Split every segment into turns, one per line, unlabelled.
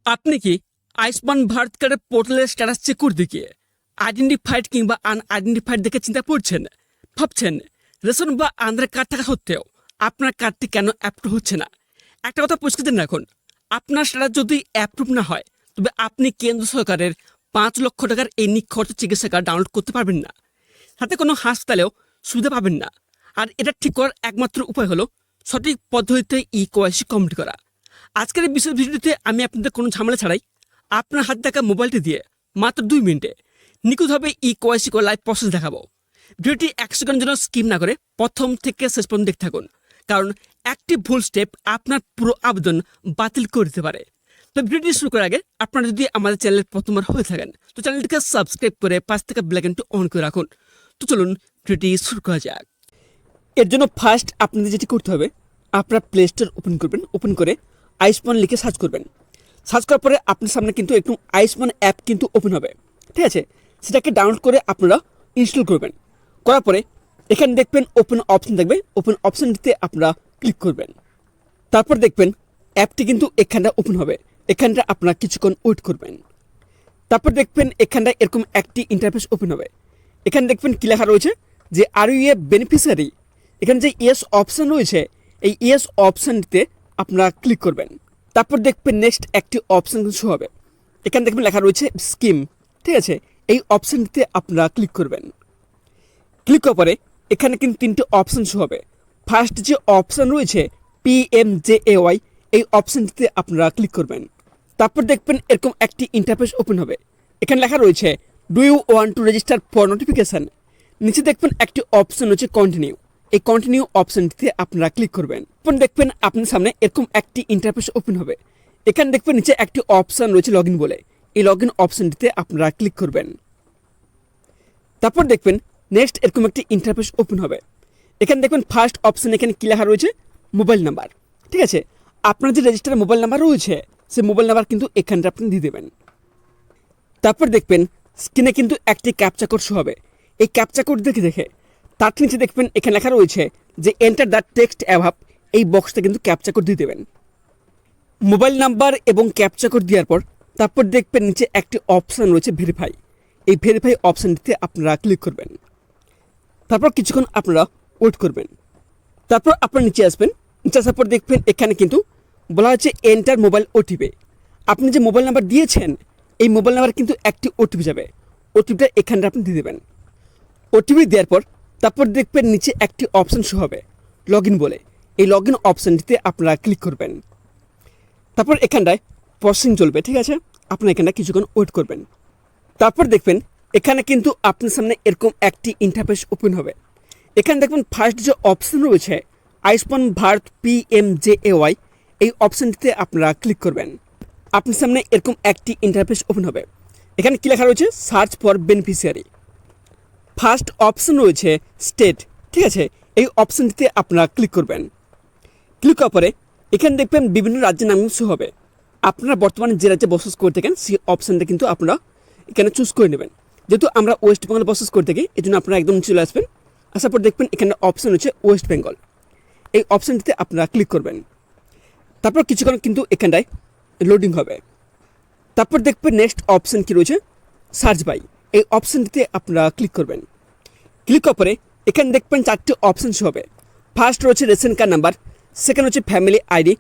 আপনি কি আয়ুষ্মান ভারত কার্ডের পোর্টালের স্ট্যাটাস চেক করতে গিয়ে আইডেন্টিফাইড কিংবা আনআইডেন্টিফাইড দেখে চিন্তা পড়ছেন, ভাবছেন রেশন বা আধার কার্ড থাকা সত্ত্বেও আপনার কার্ডটি কেন অ্যাপ্রুভ হচ্ছে না? একটা কথা পরিষ্কার জেনে রাখুন, আপনার স্ট্যাটাস যদি অ্যাপ্রুভ না হয় তবে আপনি কেন্দ্র সরকারের 5 লক্ষ টাকার এই নিখরচ চিকিৎসা কার্ড ডাউনলোড করতে পারবেন না, সাথে কোনো হাসপাতালেও সুবিধা পাবেন না। আর এটা ঠিক করার একমাত্র উপায় হলো সঠিক পদ্ধতিতে KYC কমপ্লিট করা। আজকের এই বিশেষ ভিডিওতে আমি আপনাদের কোনো ঝামেলা ছাড়াই আপনার হাতে থাকা মোবাইলটি দিয়ে মাত্র 2 মিনিটে নিখুঁতভাবে KYC করে লাইভ প্রসেস দেখাবো। ভিডিওটি 1 সেকেন্ডের জন্য স্কিপ না করে প্রথম থেকে শেষ পর্যন্ত দেখতে থাকুন, কারণ একটি ভুল স্টেপ আপনার পুরো আবেদন বাতিল করে দিতে পারে। তো ভিডিওটি শুরু করার আগে আপনারা যদি আমাদের চ্যানেলের প্রথমবার হয়ে থাকেন তো চ্যানেলটিকে সাবস্ক্রাইব করে পাশ থেকে বেল আইকনটি অন করে রাখুন। তো চলুন ভিডিওটি শুরু করা যাক। এর জন্য ফার্স্ট আপনাদের যেটি করতে হবে, আপনারা প্লে স্টোর ওপেন করে আয়ুষ্মান লিখে সার্চ করবেন। সার্চ করার পরে আপনার সামনে কিন্তু একটু আয়ুষ্মান অ্যাপ কিন্তু ওপেন হবে, ঠিক আছে? সেটাকে ডাউনলোড করে আপনারা ইনস্টল করবেন। করার পরে এখানে দেখবেন ওপেন অপশন থাকবে, ওপেন অপশনটিতে আপনারা ক্লিক করবেন। তারপর দেখবেন অ্যাপটি কিন্তু এখানটা ওপেন হবে, এখানটা আপনারা কিছুক্ষণ ওয়েট করবেন। তারপর দেখবেন এখানটা এরকম একটি ইন্টারফেস ওপেন হবে। এখানে দেখবেন কি লেখা রয়েছে যে আর ইউ এ বেনিফিশিয়ারি। এখানে যে ইয়েস অপশান রয়েছে এই ইয়েস অপশানটিতে আপনারা ক্লিক করবেন। তারপর দেখবেন নেক্সট একটি অপশান শো হবে, এখানে দেখবেন লেখা রয়েছে স্কিম, ঠিক আছে? এই অপশানটিতে আপনারা ক্লিক করবেন। ক্লিক করার পরে এখানে কিন্তু 3টে অপশান শো হবে। ফার্স্ট যে অপশান রয়েছে PMJAY, এই অপশানটিতে আপনারা ক্লিক করবেন। তারপর দেখবেন এরকম একটি ইন্টারফেস ওপেন হবে, এখানে লেখা রয়েছে do you want to register for notification. নিচে দেখবেন একটি অপশান রয়েছে কন্টিনিউ, এই কন্টিনিউ অপশানটিতে আপনারা ক্লিক করবেন। তখন দেখবেন আপনার সামনে এরকম একটি ইন্টারফেস ওপেন হবে, এখানে দেখবেন নিচে একটি অপশান রয়েছে লগ ইন বলে, এই লগ ইন অপশানটিতে আপনারা ক্লিক করবেন। তারপর দেখবেন নেক্সট এরকম একটি ইন্টারফেস ওপেন হবে, এখানে দেখবেন ফার্স্ট অপশান এখানে কী লেখা রয়েছে মোবাইল নাম্বার, ঠিক আছে? আপনার যে রেজিস্টার মোবাইল নাম্বার রয়েছে সেই মোবাইল নাম্বার কিন্তু এখানটা আপনি দিয়ে দেবেন। তারপর দেখবেন স্ক্রিনে কিন্তু একটি ক্যাপচা কোড শো হবে, এই ক্যাপচা কোড দেখে তার নিচে দেখবেন এখানে লেখা রয়েছে যে এন্টার দ্য টেক্সট অ্যাভাব, এই বক্সটা কিন্তু ক্যাপচা কোড দিয়ে দেবেন। মোবাইল নাম্বার এবং ক্যাপচা কোড দেওয়ার পর তারপর দেখবেন নিচে একটি অপশান রয়েছে ভেরিফাই, এই ভেরিফাই অপশানটিতে আপনারা ক্লিক করবেন। তারপর কিছুক্ষণ আপনারা ওয়েট করবেন। তারপর আপনারা নিচে আসবেন, নিচে আসার পর দেখবেন এখানে কিন্তু বলা হচ্ছে এন্টার মোবাইল ওটিপি। আপনি যে মোবাইল নাম্বার দিয়েছেন এই মোবাইল নাম্বার কিন্তু একটি ওটিপি যাবে, ওটিপিটা এখানটা আপনি দিয়ে দেবেন। ওটিপি দেওয়ার পর তারপর দেখবেন নিচে একটি অপশান শো হবে লগ ইন বলে, এই লগ ইন অপশানটিতে আপনারা ক্লিক করবেন। তারপর এখানটায় প্রসেসিং চলবে, ঠিক আছে? আপনারা এখানটায় কিছুক্ষণ ওয়েট করবেন। তারপর দেখবেন এখানে কিন্তু আপনার সামনে এরকম একটি ইন্টারফেস ওপেন হবে, এখানে দেখবেন ফার্স্ট যে অপশান রয়েছে আয়ুষ্মান ভারত PMJAY, এই অপশানটিতে আপনারা ক্লিক করবেন। আপনার সামনে এরকম একটি ইন্টারফেস ওপেন হবে, এখানে কী লেখা রয়েছে search for beneficiary. First option রয়েছে স্টেট, ঠিক আছে? এই অপশানটিতে আপনারা ক্লিক করবেন। ক্লিক করার পরে এখানে দেখবেন বিভিন্ন রাজ্যের নাম শো হবে, আপনারা বর্তমানে যে রাজ্যে বসবাস করে থাকেন সেই অপশানটা কিন্তু আপনারা এখানে চুজ করে নেবেন। যেহেতু আমরা ওয়েস্ট বেঙ্গলে বসবাস করে থাকি এই জন্য আপনারা একদম চলে আসবেন। আসার পর দেখবেন এখানে অপশান হচ্ছে ওয়েস্ট বেঙ্গল, এই অপশানটিতে আপনারা ক্লিক করবেন। তারপর কিছুক্ষণ কিন্তু এখানটায় লোডিং হবে। তারপর দেখবেন নেক্সট অপশান কী রয়েছে সার্চ বাই, এই অপশানটিতে আপনারা ক্লিক করবেন। ক্লিক করার পরে এখানে দেখবেন 4টে অপশান শো হবে। ফার্স্ট রয়েছে রেশন কার্ড নাম্বার, সেকেন্ড হচ্ছে ফ্যামিলি আইডি,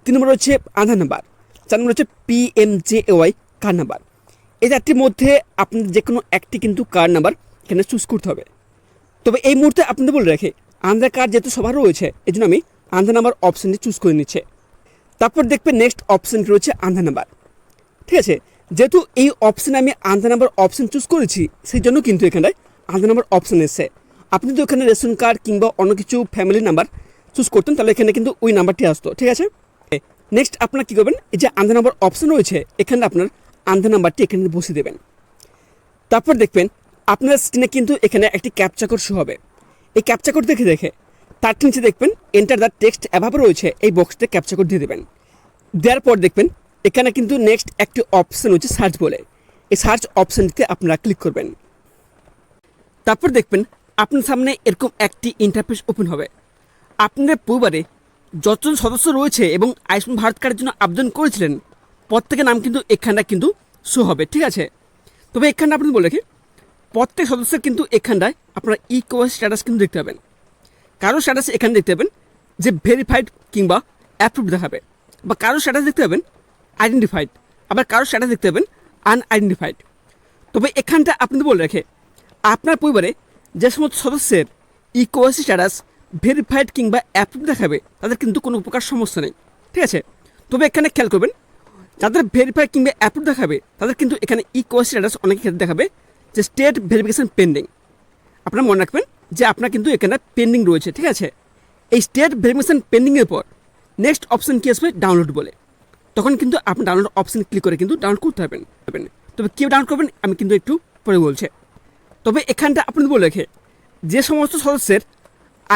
3 নম্বর হচ্ছে আধার নাম্বার, 4 নম্বর হচ্ছে PMJAY কার্ড নাম্বার। এই 4টির মধ্যে আপনাদের যে কোনো একটি কিন্তু কার্ড নাম্বার এখানে চুজ করতে হবে। তবে এই মুহূর্তে আপনাদের বলে রাখি আধার কার্ড যেহেতু সবার রয়েছে এই জন্য আমি আধার নাম্বার অপশানটি চুজ করে নিচ্ছে। তারপর দেখবেন নেক্সট অপশানটি রয়েছে আধার নাম্বার, ঠিক আছে? যেহেতু এই অপশানে আমি আধার নাম্বার অপশান চুজ করেছি সেই জন্য কিন্তু এখানটায় আধার নাম্বার অপশান এসেছে। আপনি যদি ওখানে রেশন কার্ড কিংবা অন্য কিছু ফ্যামিলি নাম্বার চুজ করতেন তাহলে এখানে কিন্তু ওই নাম্বারটি আসতো, ঠিক আছে? নেক্সট আপনারা কী করবেন, এই যে আধার নাম্বার অপশান রয়েছে এখানে আপনার আধার নাম্বারটি এখানে বসিয়ে দেবেন। তারপর দেখবেন আপনার স্ক্রিনে কিন্তু এখানে একটি ক্যাপচা কোড শো হবে, এই ক্যাপচা কোড দেখে তার নিচে দেখবেন এন্টার দ্য টেক্সট অ্যাভাব রয়েছে, এই বক্সতে ক্যাপচা কোড দিয়ে দেবেন। দেওয়ার পর দেখবেন এখানে কিন্তু নেক্সট একটি অপশান হচ্ছে সার্চ বলে, এই সার্চ অপশানটিতে আপনারা ক্লিক করবেন। তারপর দেখবেন আপনার সামনে এরকম একটি ইন্টারফেস ওপেন হবে, আপনাদের পরিবারে যতজন সদস্য রয়েছে এবং আয়ুষ্মান ভারত কার্ডের জন্য আবেদন করেছিলেন প্রত্যেকের নাম কিন্তু এখানটা কিন্তু শো হবে, ঠিক আছে। তবে এখানটা আপনি বলে রাখি, প্রত্যেক সদস্যের কিন্তু এখানটায় আপনারা ইকোয়াইসি স্ট্যাটাস কিন্তু দেখতে পাবেন। কারো স্ট্যাটাস এখানে দেখতে পাবেন যে ভেরিফাইড কিংবা অ্যাপ্রুভ দেখাবে, বা কারো স্ট্যাটাস দেখতে পাবেন আইডেন্টিফাইড, আবার কারো স্ট্যাটাস দেখতে পাবেন আনআইডেন্টিফাইড। তবে এখানটা আপনি বলে রাখে, আপনার পরিবারে যে সমস্ত সদস্যের ইকোয়াইসি স্ট্যাটাস ভেরিফাইড কিংবা অ্যাপ্রুভ দেখাবে তাদের কিন্তু কোনো প্রকার সমস্যা নেই, ঠিক আছে। তবে এখানে খেয়াল করবেন, যাদের ভেরিফাইড কিংবা অ্যাপ্রুভ দেখাবে তাদের কিন্তু এখানে ইকোয়াইসি স্ট্যাটাস অনেক ক্ষেত্রে দেখাবে যে স্টেট ভেরিফিকেশন পেন্ডিং। আপনারা মনে রাখবেন যে আপনার কিন্তু এখানে পেন্ডিং রয়েছে, ঠিক আছে। এই স্টেট ভেরিফিকেশন পেন্ডিংয়ের পর নেক্সট অপশন কী আসবে, ডাউনলোড বলে। তখন কিন্তু আপনি ডাউনলোড অপশন ক্লিক করে কিন্তু ডাউনলোড করতে পারবেন। তবে কী ডাউনলোড করবেন আমি কিন্তু একটু পরে বলছি। তবে এখানটা আপনি বলে রেখে, যে সমস্ত সদস্যের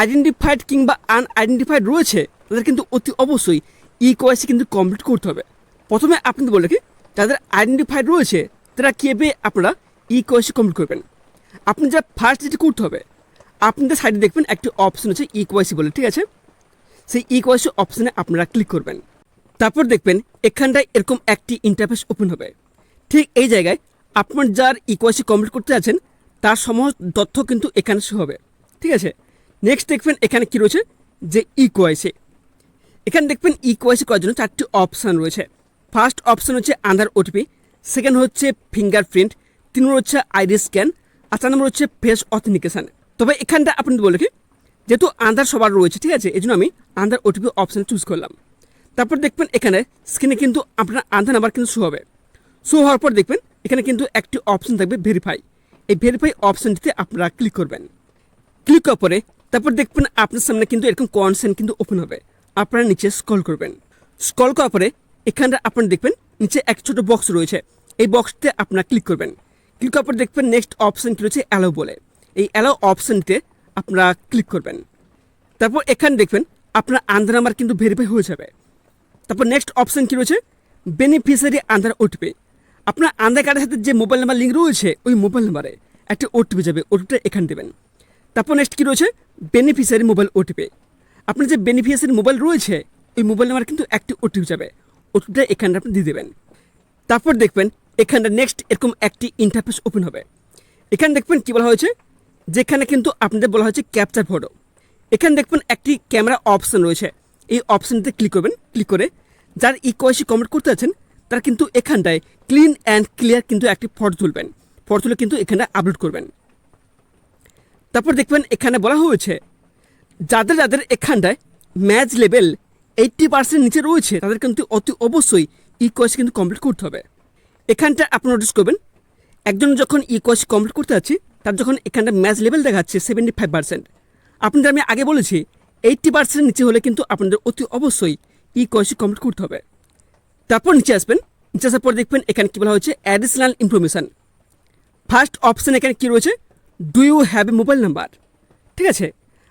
আইডেন্টিফাইড কিংবা আনআইডেন্টিফাইড রয়েছে তাদের কিন্তু অতি অবশ্যই ইকোয়াইসি কিন্তু কমপ্লিট করতে হবে। প্রথমে আপনি বলে রাখি, যাদের আইডেন্টিফাইড রয়েছে তারা কীভাবে আপনারা ইকোয়াইসি কমপ্লিট করবেন। আপনি যা ফার্স্ট যেটি করতে হবে, আপনাদের সাইডে দেখবেন একটি অপশন আছে ইকোয়াইসি বলে, ঠিক আছে। সেই ইকোয়াইসি অপশনে আপনারা ক্লিক করবেন। তারপর দেখবেন এখানটায় এরকম একটি ইন্টারফেস ওপেন হবে। ঠিক এই জায়গায় আপনার যার ইকোয়াইসি কমপ্লিট করতে আছেন তার সমস্ত তথ্য কিন্তু এখানে শো হবে, ঠিক আছে। নেক্সট দেখবেন এখানে কি রয়েছে, যে ইকোয়াইসি। এখানে দেখবেন ইকোয়াইসি করার জন্য 4টি অপশান রয়েছে। ফার্স্ট অপশান হচ্ছে আধার ওটিপি, সেকেন্ড হচ্ছে ফিঙ্গারপ্রিন্ট, 3 নম্বর হচ্ছে আইডি স্ক্যান, আর 4 নম্বর হচ্ছে ফেস অথেন্টিকেশন। তবে এখানটা আপনি বলে কি, যেহেতু আধার সবার রয়েছে, ঠিক আছে, এই জন্য আমি আধার ওটিপি অপশান চুজ করলাম। তারপর দেখবেন এখানে স্ক্রিনে কিন্তু আপনার আধার নাম্বার কিন্তু শো হবে। শো হওয়ার পর দেখবেন এখানে কিন্তু একটি অপশান থাকবে ভেরিফাই। এই ভেরিফাই অপশানটিতে আপনারা ক্লিক করবেন। ক্লিক করার পরে তারপর দেখবেন আপনার সামনে কিন্তু এরকম কনসেন্ট কিন্তু ওপেন হবে। আপনারা নিচে স্ক্রল করবেন। স্ক্রল করার পরে এখানটা আপনারা দেখবেন নিচে এক ছোট বক্স রয়েছে, এই বক্সটিতে আপনারা ক্লিক করবেন। ক্লিক করার পর দেখবেন নেক্সট অপশান কি রয়েছে, অ্যালাউ বলে। এই অ্যালাউ অপশানটিতে আপনারা ক্লিক করবেন। তারপর এখানে দেখবেন আপনার আধার নাম্বার কিন্তু ভেরিফাই হয়ে যাবে। তারপর নেক্সট অপশান কি রয়েছে, বেনিফিশিয়ারি আধার ওটিপি। আপনার আধার কার্ডের সাথে যে মোবাইল নাম্বার লিঙ্ক রয়েছে ওই মোবাইল নাম্বারে একটা ওটিপি যাবে, ওটিপিটা এখানে দেবেন। তারপর নেক্সট কী রয়েছে, বেনিফিশিয়ারি মোবাইল ওটিপি। আপনার যে বেনিফিশিয়ারি মোবাইল রয়েছে ওই মোবাইল নাম্বার কিন্তু একটি ওটিপি যাবে, ওটিপিটা এখানে আপনি দিয়ে দেবেন। তারপর দেখবেন এখানটা নেক্সট এরকম একটি ইন্টারফেস ওপেন হবে। এখানে দেখবেন কী বলা হয়েছে, যেখানে কিন্তু আপনাদের বলা হয়েছে ক্যাপচার ফটো। এখানে দেখবেন একটি ক্যামেরা অপশান রয়েছে, এই অপশানটিতে ক্লিক করবেন। ক্লিক করে যার ইকোয়াইসি কমপ্লিট করতে আছেন তারা কিন্তু এখানটায় ক্লিন অ্যান্ড ক্লিয়ার কিন্তু একটি ফটো তুলবেন। ফটো তুলে কিন্তু এখানে আপলোড করবেন। তারপর দেখবেন এখানে বলা হয়েছে, যাদের যাদের এখানটায় ম্যাচ লেভেল 80% নিচে রয়েছে তাদের কিন্তু অতি অবশ্যই ইকোয়াইসি কিন্তু কমপ্লিট করতে হবে। এখানটা আপনি নোটিস করবেন, একজন যখন ইকোয়াইসি কমপ্লিট করতে যাচ্ছি তার যখন এখানটা ম্যাচ লেভেল দেখাচ্ছে 75%, আপনাদের আমি আগে বলেছি 80% নিচে হলে কিন্তু আপনাদের অতি অবশ্যই ইকোয়াইসি কমপ্লিট করতে হবে। তারপর নিচে আসবেন। নিচে আসার পর দেখবেন এখানে কী বলা হয়েছে, অ্যাডিশনাল ইনফরমেশান। ফার্স্ট অপশান এখানে কী রয়েছে, do you have a mobile number, ঠিক আছে।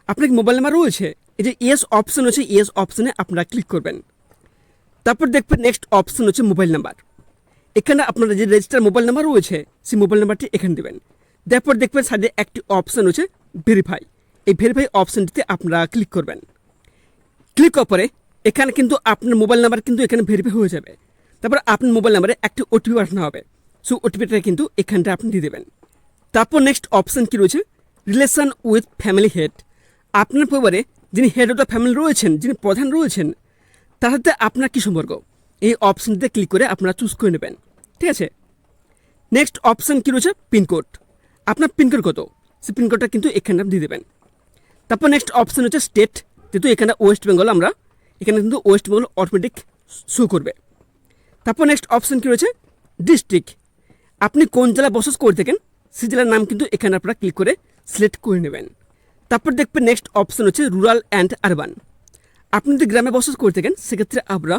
আপনার মোবাইল নাম্বার রয়েছে, এই যে ইয়েস অপশান রয়েছে, ইয়েস অপশানে আপনারা ক্লিক করবেন। তারপর দেখবেন নেক্সট অপশান হচ্ছে মোবাইল নাম্বার। এখানে আপনার যে রেজিস্টার মোবাইল নাম্বার রয়েছে সেই মোবাইল নাম্বারটি এখানে দেবেন। তারপর দেখবেন সাইডে একটি অপশান রয়েছে ভেরিফাই, এই ভেরিফাই অপশানটিতে আপনারা ক্লিক করবেন। ক্লিক করার পরে এখানে কিন্তু আপনার মোবাইল নাম্বার কিন্তু এখানে ভেরিফাই হয়ে যাবে। তারপর আপনার মোবাইল নাম্বারে একটি ওটিপি পাঠানো হবে, সো ওটিপিটা কিন্তু এখানটা আপনি দিয়ে দেবেন। তারপর নেক্সট অপশান কী রয়েছে, রিলেশন উইথ ফ্যামিলি হেড। আপনার পরিবারে যিনি হেড অফ দ্য ফ্যামিলি রয়েছেন, যিনি প্রধান রয়েছেন, তার সাথে আপনার কী সম্পর্ক, এই অপশানটিতে ক্লিক করে আপনারা চুজ করে নেবেন, ঠিক আছে। নেক্সট অপশান কী রয়েছে, পিনকোড। আপনার পিনকোড কত, সেই পিনকোডটা কিন্তু এখানে দিয়ে দেবেন। তারপর নেক্সট অপশান হচ্ছে স্টেট, যেহেতু এখানে ওয়েস্ট বেঙ্গল, আমরা এখানে কিন্তু ওয়েস্ট বেঙ্গল অটোমেটিক শো করবে। তারপর নেক্সট অপশান কী রয়েছে, ডিস্ট্রিক্ট। আপনি কোন জেলায় বসবাস করে থাকেন সেই জেলার নাম কিন্তু এখানে আপনারা ক্লিক করে সিলেক্ট করে নেবেন। তারপর দেখবেন নেক্সট অপশান হচ্ছে রুরাল অ্যান্ড আরবান। আপনি যদি গ্রামে বসবাস করে থাকেন সেক্ষেত্রে আপনারা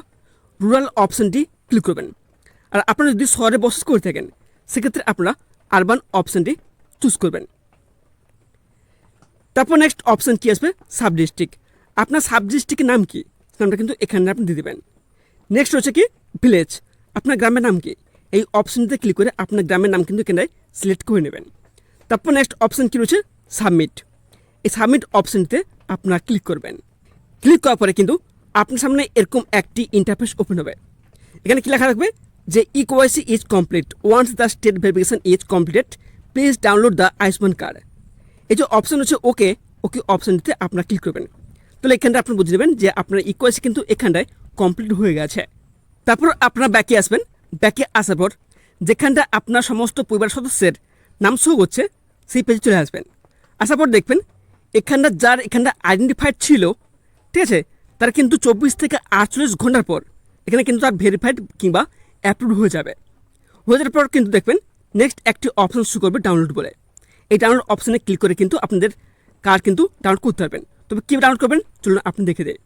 রুরাল অপশানটি ক্লিক করবেন, আর আপনারা যদি শহরে বসবাস করে থাকেন সেক্ষেত্রে আপনারা আরবান অপশানটি চুজ করবেন। তারপর নেক্সট অপশান কী আসবে, সাব ডিস্ট্রিক্ট। আপনার সাব ডিস্ট্রিক্টের নাম কি, নামটা কিন্তু এখানে আপনি দিয়ে দেবেন। নেক্সট হচ্ছে কি, ভিলেজ। আপনার গ্রামের নাম কি, এই অপশানটিতে ক্লিক করে আপনার গ্রামের নাম কিন্তু এখানে সিলেক্ট করে নেবেন। তারপর নেক্সট অপশান কী রয়েছে, সাবমিট। এই সাবমিট অপশানটিতে আপনারা ক্লিক করবেন। ক্লিক করার পরে কিন্তু আপনার সামনে এরকম একটি ইন্টারফেস ওপেন হবে। এখানে কি লেখা থাকবে যে eKYC is complete, once the state verification is completed please download the Ayushman card. এই যে অপশন হচ্ছে ওকে অপশনটিতে আপনারা ক্লিক করবেন। তাহলে এখানটা আপনি বুঝে নেবেন যে আপনার ইকেওয়াইসি কিন্তু এখানটায় কমপ্লিট হয়ে গেছে। তারপর আপনারা ব্যাকে আসবেন। ব্যাকে আসার পর যেখানটা আপনার সমস্ত পরিবার সদস্যের নাম শো করছে সেই পেজে চলে আসবেন। আসার পর দেখবেন এখানটা আইডেন্টিফাইড ছিল, ঠিক আছে, তার কিন্তু 24 থেকে 48 ঘন্টার পর এখানে কিন্তু তার ভেরিফাইড কিংবা অ্যাপ্রুভ হয়ে যাবে। হয়ে যাওয়ার পর কিন্তু দেখবেন নেক্সট একটি অপশন শো করবে ডাউনলোড বলে। এই ডাউনলোড অপশনে ক্লিক করে কিন্তু আপনাদের কার্ড কিন্তু ডাউনলোড করতে পারবেন। তবে কীভাবে ডাউনলোড করবেন চলুন আপনি দেখে দেয়।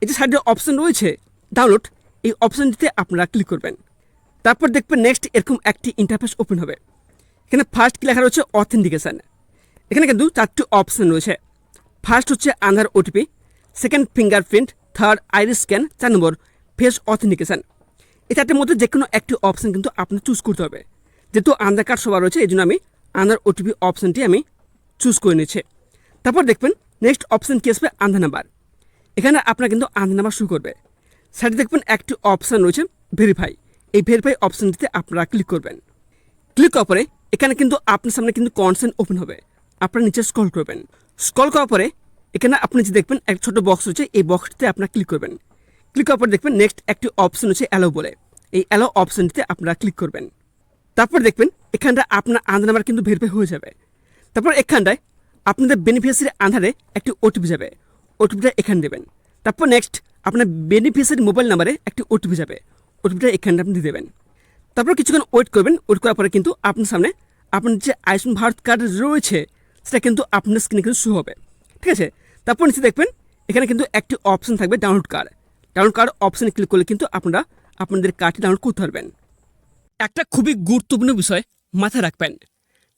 এই যে সাইডে অপশন রয়েছে ডাউনলোড, এই অপশনটিতে আপনারা ক্লিক করবেন। তারপর দেখবেন নেক্সট এরকম একটি ইন্টারফেস ওপেন হবে। এখানে ফার্স্ট কি লেখা রয়েছে অথেন্টিকেশান। এখানে কিন্তু 4টি অপশন রয়েছে। ফার্স্ট হচ্ছে Aadhaar OTP, second fingerprint, third iris scan, 4 number face authentication. এই 4টির মধ্যে যে কোনো একটি অপশন কিন্তু আপনার চুজ করতে হবে। যেহেতু আধার কার্ড সবার রয়েছে এই জন্য আমি আধার ওটিপি অপশনটি আমি চুজ করে নিচ্ছি। তারপর দেখবেন নেক্সট অপশন কি আসবে আধার নাম্বার। এখানে আপনার কিন্তু আধার নাম্বার শুরু করবে। সাইডে দেখবেন একটি অপশন রয়েছে ভেরিফাই। এই ভেরিফাই অপশনটিতে আপনারা ক্লিক করবেন। ক্লিক করার পরে এখানে কিন্তু আপনার সামনে কিন্তু কনসেন্ট ওপেন হবে। আপনারা নিচে স্ক্রল করবেন। স্ক্রল করার পরে এখানে আপনি যে দেখবেন এক ছোট বক্স রয়েছে, এই বক্সটিতে আপনারা ক্লিক করবেন। ক্লিক করার পরে দেখবেন নেক্সট একটি অপশন হচ্ছে অ্যালো বলে। এই অ্যালো অপশনটিতে আপনারা ক্লিক করবেন। তারপর দেখবেন এখানটা আপনার আধার নাম্বার কিন্তু ভেরিফাই হয়ে যাবে। তারপর এখানটায় আপনাদের বেনিফিশিয়ারি আধারে একটি ওটিপি যাবে, ওটিপিটা এখানে দেবেন। তারপর নেক্সট আপনার বেনিফিশিয়ারি মোবাইল নাম্বারে একটি ওটিপি যাবে, ওটিপিটা এখানে আপনি দিয়ে দেবেন। তারপর কিছুক্ষণ ওয়েট করবেন। ওয়েট করার পরে কিন্তু আপনার সামনে আপনার যে আয়ুষ্মান ভারত কার্ড রয়েছে সেটা কিন্তু আপনার স্ক্রিনে কিন্তু শো হবে, ঠিক আছে। তারপর নিচে দেখবেন এখানে কিন্তু একটি অপশন থাকবে ডাউনলোড কার্ড। ডাউনলোড কার্ড অপশনে ক্লিক করলে কিন্তু আপনারা আপনাদের কার্ডটি ডাউনলোড করতে পারবেন। একটা খুবই গুরুত্বপূর্ণ বিষয় মাথায় রাখবেন,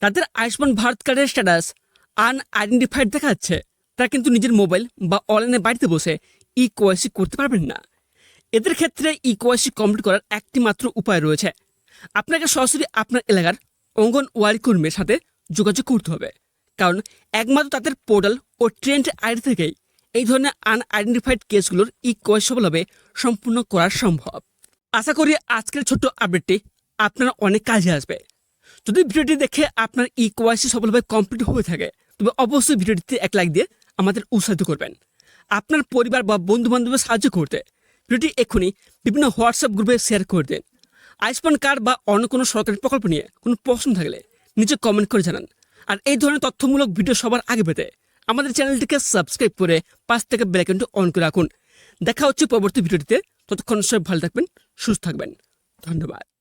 তাদের আয়ুষ্মান ভারত কার্ডের স্ট্যাটাস আনআইডেন্টিফাইড দেখাচ্ছে, তারা কিন্তু নিজের মোবাইল বা অনলাইনে বাড়িতে বসে ইকেওয়াইসি করতে পারবেন না। এদের ক্ষেত্রে ইকেওয়াইসি কমপ্লিট করার একটি মাত্র উপায় রয়েছে। আপনাকে সরাসরি আপনার এলাকার অঙ্গনওয়াড়ি কর্মীর সাথে যোগাযোগ করতে হবে, কারণ একমাত্র তাদের পোর্টাল ও ট্রেন্ড আইডি থেকেই এই ধরনের আনআইডেন্টিফাইড কেসগুলোর ইকেওয়াইসি সফলভাবে সম্পূর্ণ করা সম্ভব। আশা করি আজকের ছোট্ট আপডেটটি আপনার অনেক কাজে আসবে। যদি ভিডিওটি দেখে আপনার ইকেওয়াইসি সফলভাবে কমপ্লিট হয়ে থাকে তবে অবশ্যই ভিডিওটিতে এক লাইক দিয়ে আমাদের উৎসাহিত করবেন। আপনার পরিবার বা বন্ধু বান্ধবের সাহায্য করতে ভিডিওটি এক্ষুনি বিভিন্ন হোয়াটসঅ্যাপ গ্রুপে শেয়ার করে দিন। আয়ুষ্মান কার্ড বা অন্য কোনো সরকারি প্রকল্প নিয়ে কোনো প্রশ্ন থাকলে নিচে কমেন্ট করে জানান। আর এই ধরনের তথ্যমূলক ভিডিও সবার আগে পেতে আমাদের চ্যানেলটিকে সাবস্ক্রাইব করে পাশ থেকে বেল আইকনটি অন করে রাখুন। দেখা হচ্ছে পরবর্তী ভিডিওটিতে। ততক্ষণ সবাই ভালো থাকবেন, সুস্থ থাকবেন। ধন্যবাদ।